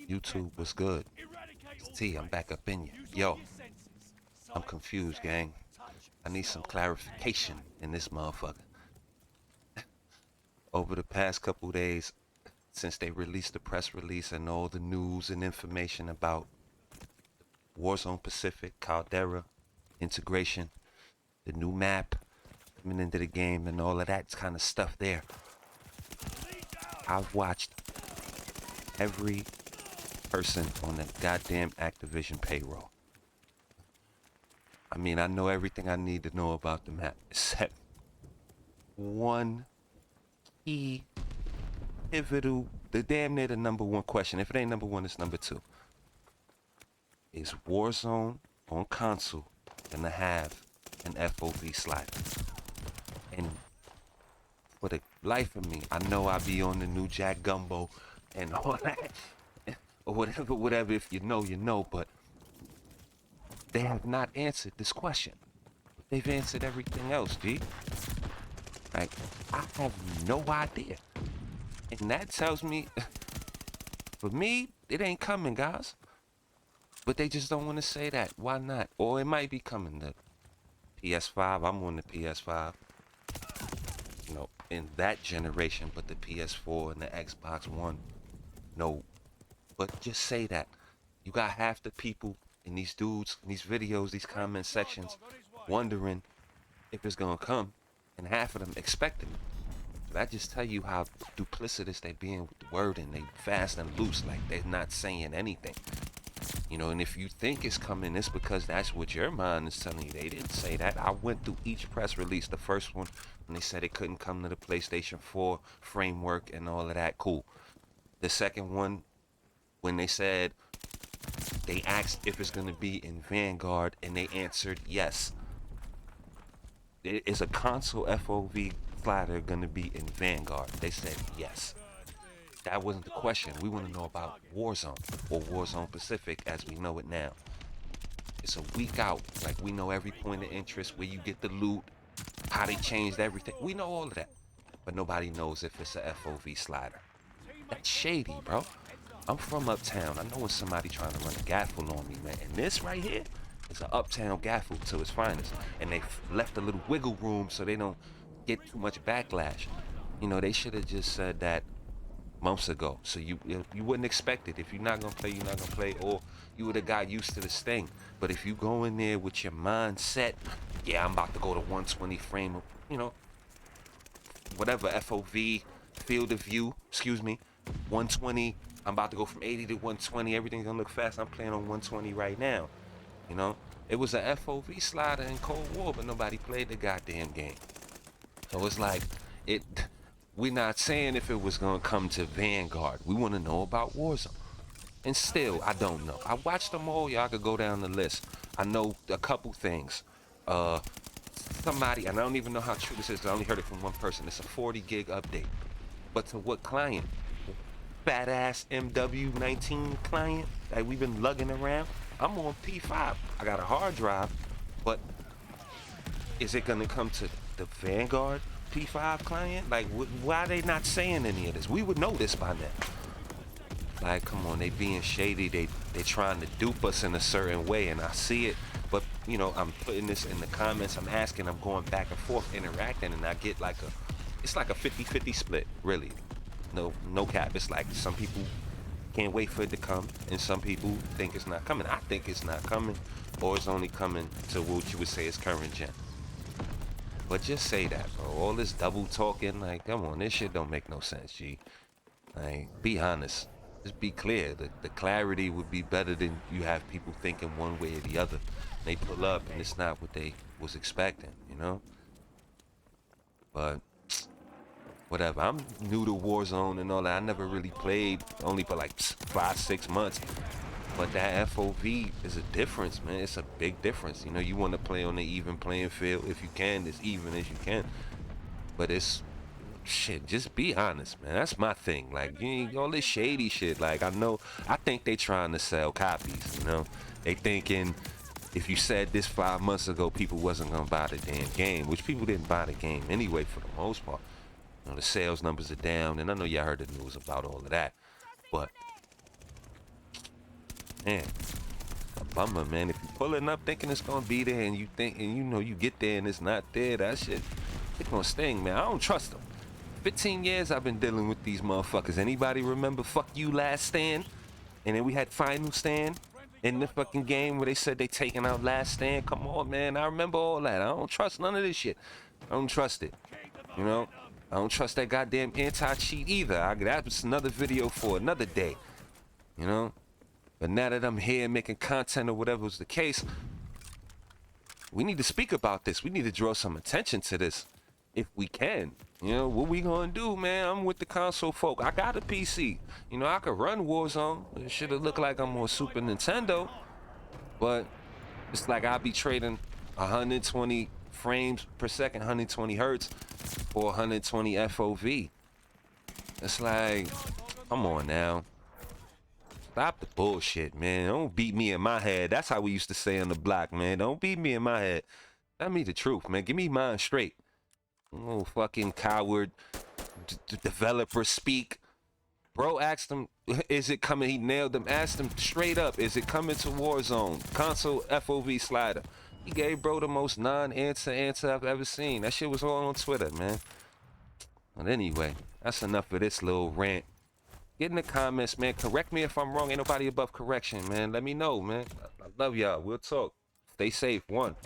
YouTube, what's good? It's T, I'm back up in you. Yo, I'm confused, gang. I need some clarification in this motherfucker. Over the past couple days, since they released the press release and all the news and information about Warzone Pacific, Caldera, integration, the new map coming into the game and all of that kind of stuff there, I've watched every person on the goddamn Activision payroll. I mean, I know everything I need to know about the map, except one key, pivotal, the damn near the number one question. If it ain't number one, it's number two. Is Warzone on console gonna have an FOV slider? And for the life of me, I know I be on the new Jack Gumbo and all that, or whatever. If you know, you know. But they have not answered this question. They've answered everything else, G. Like, I have no idea. And that tells me, for me, it ain't coming, guys. But they just don't want to say that. Why not? Or it might be coming to PS5. I'm on the PS5. You know, in that generation, but the PS4 and the Xbox One, no. But just say that. You got half the people in these dudes, in these videos, these comment sections, wondering if it's gonna come, and half of them expecting it. That just tell you how duplicitous they being with the word, and they fast and loose, like they're not saying anything. You know, and if you think it's coming, it's because that's what your mind is telling you. They didn't say that. I went through each press release. The first one, when they said it couldn't come to the PlayStation 4 framework and all of that, cool. The second one, when they said, they asked if it's going to be in Vanguard, and they answered yes. Is a console FOV slider going to be in Vanguard? They said yes. That wasn't the question. We want to know about Warzone, or Warzone Pacific as we know it now. It's a week out. Like, we know every point of interest, where you get the loot, how they changed everything. We know all of that. But nobody knows if it's a FOV slider. That's shady, bro. I'm from uptown. I know when somebody trying to run a gaffle on me, man. And this right here is an uptown gaffle to its finest. And they left a little wiggle room so they don't get too much backlash. You know, they should have just said that months ago, so you wouldn't expect it. If you're not gonna play, you're not gonna play, or you would have got used to this thing. But if you go in there with your mindset, yeah, I'm about to go to 120 frame, you know, whatever, FOV, field of view, excuse me, 120, I'm about to go from 80 to 120, everything's gonna look fast. I'm playing on 120 right now, you know. It was a FOV slider in Cold War, but nobody played the goddamn game. So it's like, we're not saying if it was gonna come to Vanguard. We want to know about Warzone. And still, I don't know. I watched them all. Y'all could go down the list. I know a couple things. Somebody, and I don't even know how true this is, I only heard it from one person. It's a 40 gig update. But to what client? Fat ass MW19 client that we've been lugging around. I'm on P5. I got a hard drive, but is it gonna come to the Vanguard P5 client? Like, why are they not saying any of this? We would know this by now. Like, come on, they being shady. They trying to dupe us in a certain way, and I see it. But, you know, I'm putting this in the comments. I'm asking, I'm going back and forth, interacting, and I get like it's like a 50-50 split, really. No cap. It's like some people can't wait for it to come, and some people think it's not coming. I think it's not coming, or it's only coming to what you would say is current gen. But just say that, bro. All this double talking, like, come on, this shit don't make no sense, G. Like, be honest. Just be clear. The clarity would be better than you have people thinking one way or the other. They pull up and it's not what they was expecting, you know? But whatever. I'm new to Warzone and all that. I never really played, only for like 5-6 months. But that FOV is a difference, man. It's a big difference. You know, you want to play on the even playing field. If you can, as even as you can. But it's, shit, just be honest, man. That's my thing. Like, you ain't all this shady shit. Like, I think they trying to sell copies, you know? They thinking if you said this 5 months ago, people wasn't going to buy the damn game, which people didn't buy the game anyway for the most part. You know, the sales numbers are down, and I know y'all heard the news about all of that. But Man, a bummer, man. If you pulling up thinking it's gonna be there and you think, and you know you get there and it's not there, that shit, it's gonna sting, man. I don't trust them. 15 years I've been dealing with these motherfuckers. Anybody remember Fuck You Last Stand? And then we had Final Stand in the fucking game where they said they taking out Last Stand. Come on, man. I remember all that. I don't trust none of this shit. I don't trust it. You know? I don't trust that goddamn anti-cheat either. That was another video for another day. You know? But now that I'm here making content or whatever was the case, we need to speak about this. We need to draw some attention to this if we can. You know, what we gonna do, man? I'm with the console folk. I got a PC. You know, I could run Warzone. It should have looked like I'm on Super Nintendo. But it's like I'll be trading 120 frames per second, 120 hertz for 120 FOV. It's like, come on now. Stop the bullshit, man. Don't beat me in my head. That's how we used to say on the block, man. Don't beat me in my head. Tell me the truth, man. Give me mine straight. Oh, fucking coward. Developer speak. Bro asked him, is it coming? He nailed him. Asked him straight up, is it coming to Warzone? Console FOV slider. He gave bro the most non-answer answer I've ever seen. That shit was all on Twitter, man. But anyway, that's enough of this little rant. Get in the comments, man. Correct me if I'm wrong. Ain't nobody above correction, man. Let me know, man. I love y'all. We'll talk. Stay safe. One.